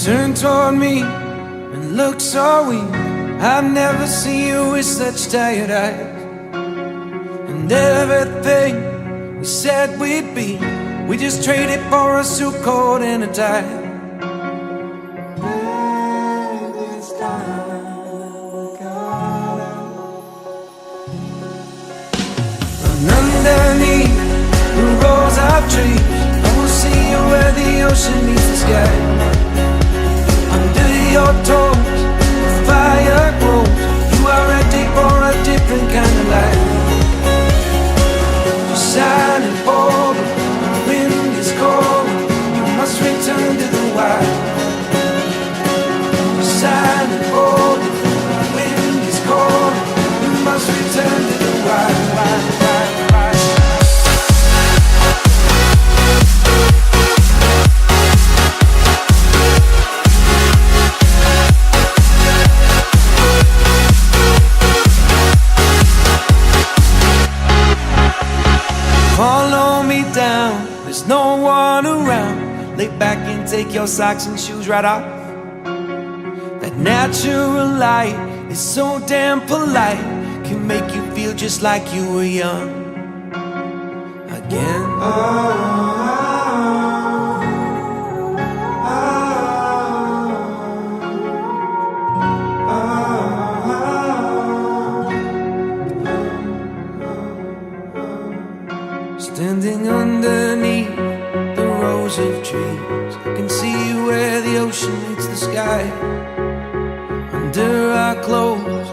turned toward me and looked so weak. I've never seen you with such tired eyes. And everything we said we'd be, we just traded for a suit coat and a tie. And underneath the rows of trees, I will see you where the ocean meets the sky. Under your toes, the fire grows. You are ready for a different kind of life. You're shining forward, the wind is cold. You must return to the wild. You're shining forward, the wind is cold. You must return to the wild. Follow me down, there's no one around. Lay back and take your socks and shoes right off. That natural light is so damn polite, can make you feel just like you were young again. Standing underneath the rows of trees, I can see where the ocean meets the sky. Under our clothes,